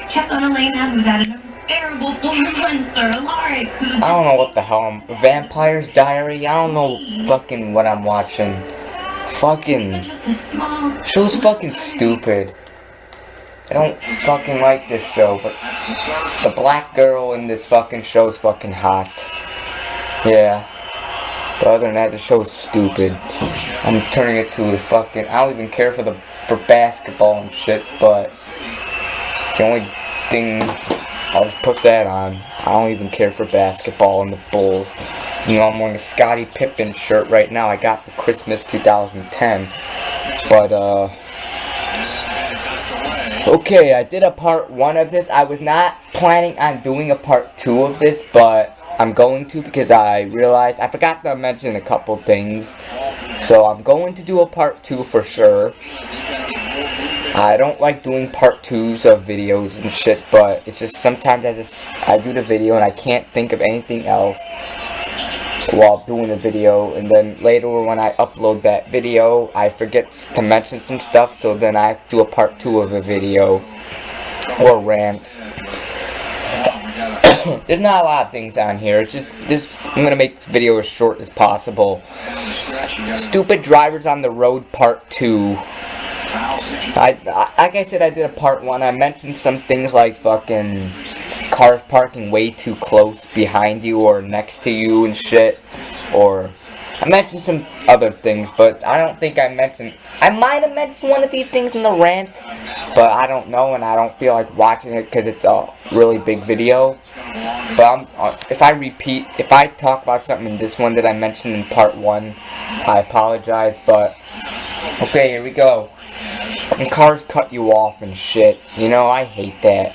Check on Elena, who's had an unbearable 4 months, or Alaric, who just... I don't know what the hell Vampire's Diary? I don't know fucking what I'm watching. Fucking... Just a small... Show's fucking stupid. I don't fucking like this show, but the black girl in this fucking show is fucking hot. Yeah. But other than that, the show's stupid. I'm turning it to the fucking... I don't even care for basketball and shit, but the only thing... I'll just put that on. I don't even care for basketball and the Bulls. You know, I'm wearing a Scottie Pippen shirt right now I got for Christmas 2010. But, okay, I did a part 1 of this. I was not planning on doing a part 2 of this, but I'm going to because I realized I forgot to mention a couple things. So I'm going to do a part 2 for sure. I don't like doing part 2s of videos and shit, but it's just sometimes I do the video and I can't think of anything else while doing the video, and then later when I upload that video I forget to mention some stuff, so then I have to do a part 2 of a video or rant. There's not a lot of things on here. It's just this. I'm gonna make this video as short as possible. Stupid drivers on the road part 2. Like I said, I did a part 1. I mentioned some things like fucking cars parking way too close behind you or next to you and shit. Or I mentioned some other things, but I don't think I mentioned... I might have mentioned one of these things in the rant, but I don't know, and I don't feel like watching it because it's a really big video. But if I talk about something in this one that I mentioned in part 1, I apologize, but... Okay, here we go. And cars cut you off and shit. You know, I hate that.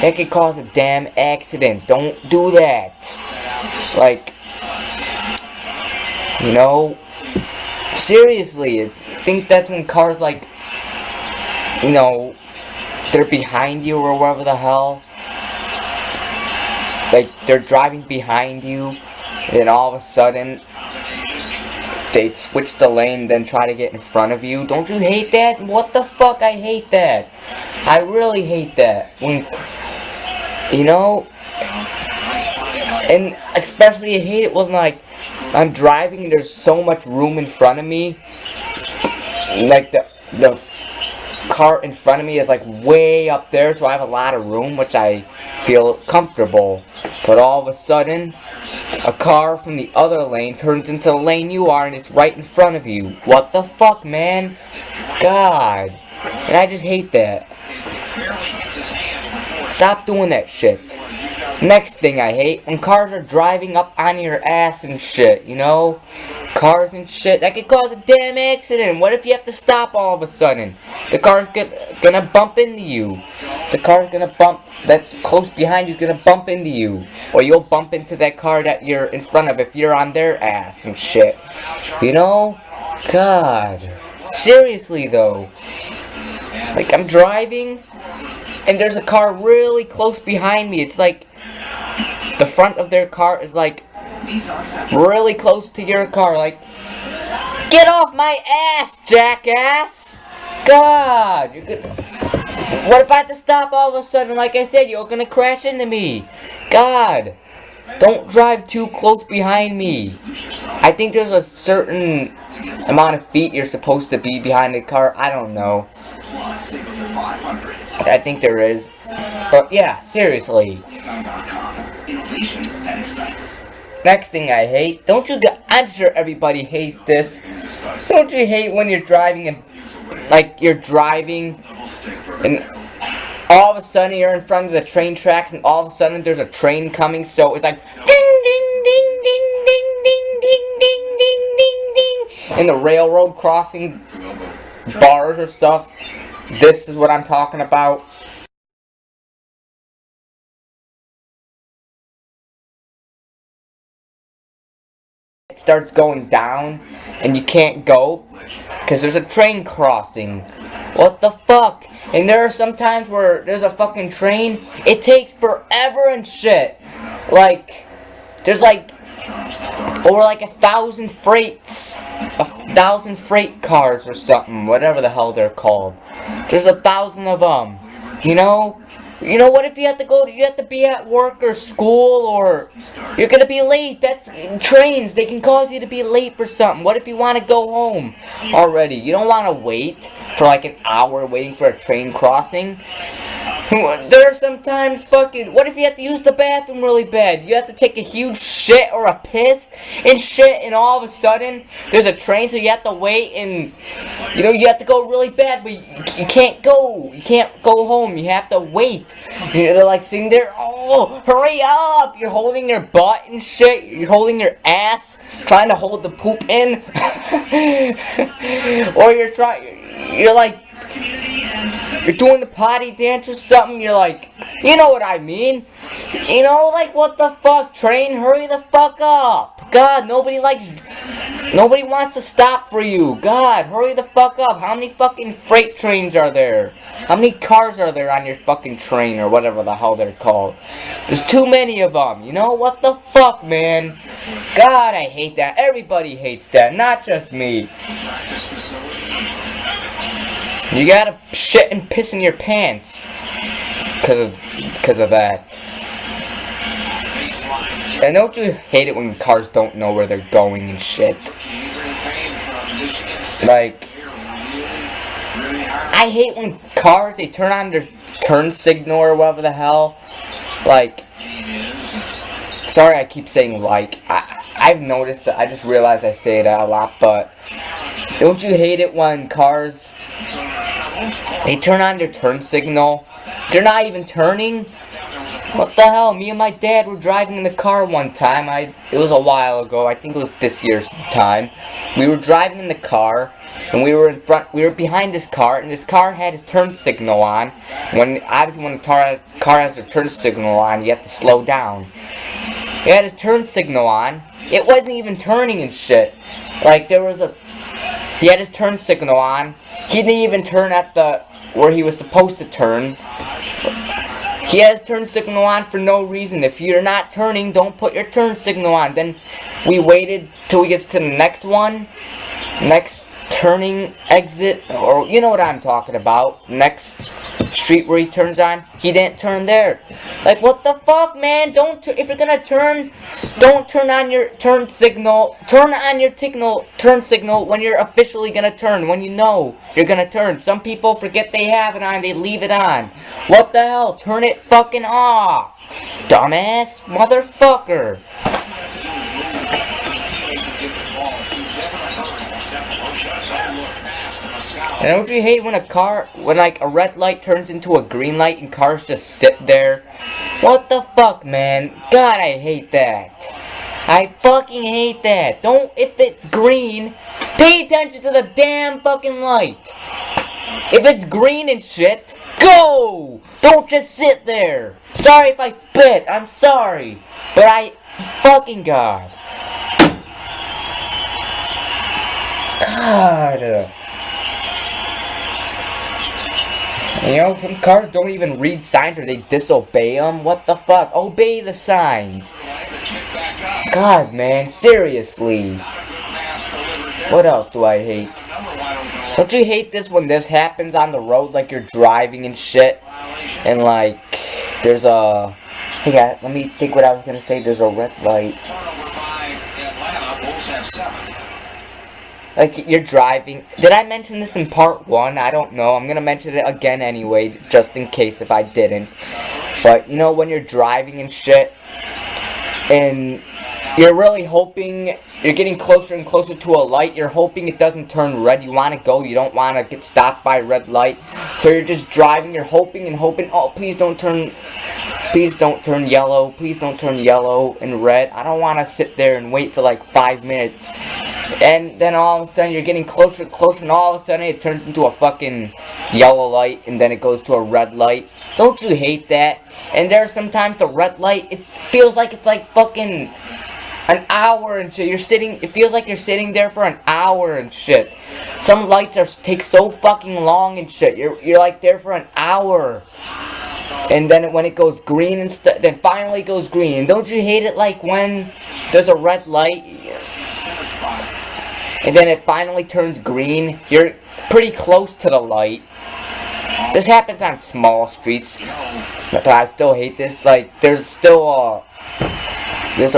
That could cause a damn accident. Don't do that. Like, you know, seriously, I think that's when cars, like, you know, they're behind you or whatever the hell. Like, they're driving behind you, and then all of a sudden, they switch the lane, then try to get in front of you. Don't you hate that? What the fuck? I hate that. I really hate that. When, you know, and especially I hate it when, like, I'm driving and there's so much room in front of me. Like, the car in front of me is, like, way up there, so I have a lot of room, which I feel comfortable. But all of a sudden, a car from the other lane turns into the lane you are, and it's right in front of you. What the fuck, man? God. And I just hate that. Stop doing that shit. Next thing I hate, when cars are driving up on your ass and shit, you know? Cars and shit, that could cause a damn accident. What if you have to stop all of a sudden? The car's gonna bump into you. The car's gonna bump, that's close behind you, is gonna bump into you. Or you'll bump into that car that you're in front of if you're on their ass and shit. You know? God. Seriously though. Like, I'm driving, and there's a car really close behind me. It's like, the front of their car is like, really close to your car. Like, get off my ass, jackass! God! What if I have to stop all of a sudden? Like I said, you're gonna crash into me. God! Don't drive too close behind me. I think there's a certain amount of feet you're supposed to be behind the car. I don't know. I think there is. But yeah, seriously. Next thing I hate, I'm sure everybody hates this. Don't you hate when you're driving and, like, you're driving and all of a sudden you're in front of the train tracks and all of a sudden there's a train coming, so it's like ding ding ding ding ding ding ding ding ding ding ding in the railroad crossing bars or stuff. This is what I'm talking about. It starts going down and you can't go because there's a train crossing. What the fuck? And there are some times where there's a fucking train, it takes forever and shit. Like, there's like Or like 1,000 freights. 1,000 freight cars or something. Whatever the hell they're called. There's 1,000 of them. You know? You know, what if you have to be at work or school, or you're gonna be late? That's trains. They can cause you to be late for something. What if you want to go home already? You don't want to wait for like an hour waiting for a train crossing. There are sometimes fucking, what if you have to use the bathroom really bad? You have to take a huge shit or a piss and shit, and all of a sudden there's a train, so you have to wait, and you know, you have to go really bad, but you can't go. You can't go home. You have to wait. You know, they're like sitting there, oh, hurry up. You're holding your butt and shit. You're holding your ass, trying to hold the poop in. Or you're like, you're doing the potty dance or something, you're like, you know what I mean? You know, like, what the fuck, train, hurry the fuck up. God, nobody wants to stop for you. God, hurry the fuck up. How many fucking freight trains are there? How many cars are there on your fucking train, or whatever the hell they're called? There's too many of them, you know? What the fuck, man? God, I hate that. Everybody hates that, not just me. You gotta shit and piss in your pants because of that. And don't you hate it when cars don't know where they're going and shit? Like, I hate when cars, they turn on their turn signal or whatever the hell. Like, sorry I keep saying like. I've noticed that, I just realized I say that a lot, but don't you hate it when cars, they turn on their turn signal? They're not even turning? What the hell? Me and my dad were driving in the car one time. It was a while ago. I think it was this year's time. We were driving in the car, and we were behind this car, and this car had his turn signal on. Obviously when the car has the turn signal on, you have to slow down. He had his turn signal on. It wasn't even turning and shit. Like, he had his turn signal on. He didn't even turn at where he was supposed to turn. He has turn signal on for no reason. If you're not turning, don't put your turn signal on. Then we waited till we get to the next one. Next turning exit, or you know what I'm talking about. Next street where he turns on. He didn't turn there. Like, what the fuck, man? If you're gonna turn, don't turn on your turn signal. Turn on your turn signal when you're officially gonna turn, when you know you're gonna turn. Some people forget they have it on, they leave it on. What the hell? Turn it fucking off, dumbass motherfucker. And don't you hate when like a red light turns into a green light and cars just sit there? What the fuck, man? God, I hate that. I fucking hate that. If it's green, pay attention to the damn fucking light. If it's green and shit, go! Don't just sit there. Sorry if I spit, I'm sorry. But fucking God. God. You know, some cars don't even read signs, or they disobey them. What the fuck? Obey the signs. God, man, seriously. What else do I hate? Don't you hate this when this happens on the road, like you're driving and shit, and like, there's a... Hang on, let me think what I was gonna say. There's a red light. Like, you're driving. Did I mention this in part 1? I don't know. I'm gonna mention it again anyway, just in case if I didn't. But, you know, when you're driving and shit, and you're really hoping, you're getting closer and closer to a light, you're hoping it doesn't turn red, you want to go, you don't want to get stopped by a red light, so you're just driving, you're hoping and hoping, oh, please don't turn yellow, please don't turn yellow and red. I don't want to sit there and wait for like 5 minutes, and then all of a sudden you're getting closer and closer, and all of a sudden it turns into a fucking yellow light, and then it goes to a red light. Don't you hate that? And there's sometimes the red light, it feels like it's like fucking an hour and shit. It feels like you're sitting there for an hour and shit. Some lights take so fucking long and shit. You're like there for an hour. And then when it goes green and then finally goes green. Don't you hate it like when there's a red light and then it finally turns green? You're pretty close to the light. This happens on small streets, but I still hate this. Like, there's a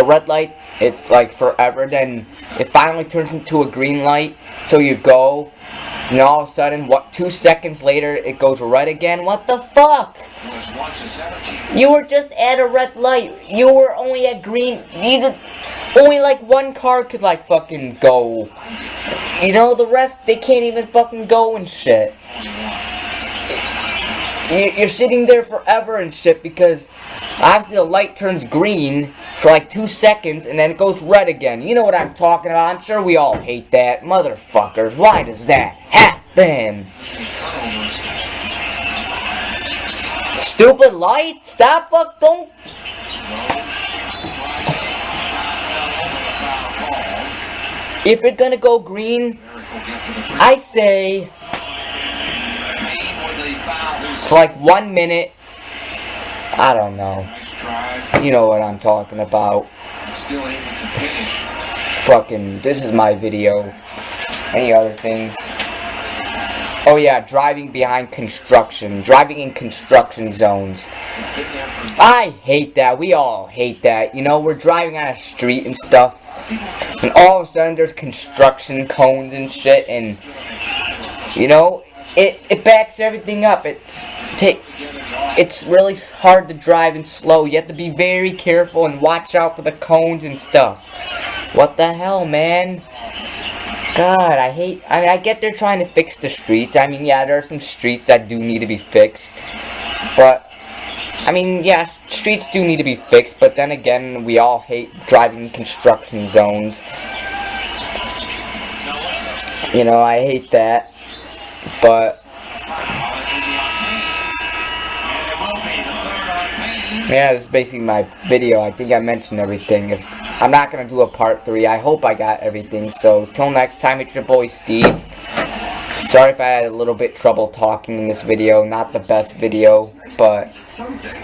red light, it's like forever, then it finally turns into a green light, so you go, and all of a sudden, 2 seconds later, it goes red again. What the fuck? You were just at a red light. You were only at green. Only like one car could like fucking go. You know, the rest, they can't even fucking go and shit. You're sitting there forever and shit because obviously the light turns green for like 2 seconds and then it goes red again. You know what I'm talking about. I'm sure we all hate that. Motherfuckers, why does that happen? Stupid light? Stop, fuck, don't. If you're gonna go green, I say for like 1 minute. I don't know. You know what I'm talking about. Fucking, this is my video. Any other things? Oh yeah, driving behind construction. Driving in construction zones. I hate that. We all hate that. You know, we're driving on a street and stuff. And all of a sudden there's construction cones and shit. And, you know, it backs everything up. It's really hard to drive and slow. You have to be very careful and watch out for the cones and stuff. What the hell, man? God, I mean, I get they're trying to fix the streets. I mean, yeah, there are some streets that do need to be fixed. But, I mean, yeah, streets do need to be fixed. But then again, we all hate driving in construction zones. You know, I hate that. But yeah, this is basically my video. I think I mentioned everything. I'm not going to do a part 3. I hope I got everything. So, till next time, it's your boy, Steve. Sorry if I had a little bit trouble talking in this video. Not the best video, but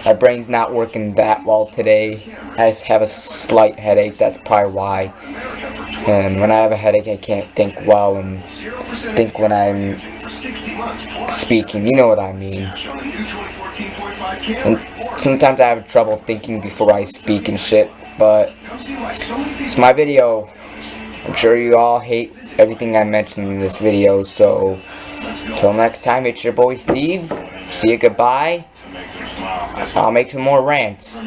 my brain's not working that well today. I just have a slight headache. That's probably why. And when I have a headache, I can't think well and think when I'm speaking. You know what I mean. And sometimes I have trouble thinking before I speak and shit. But it's my video. I'm sure you all hate everything I mentioned in this video. So, till next time, it's your boy Steve. See you, goodbye. I'll make some more rants.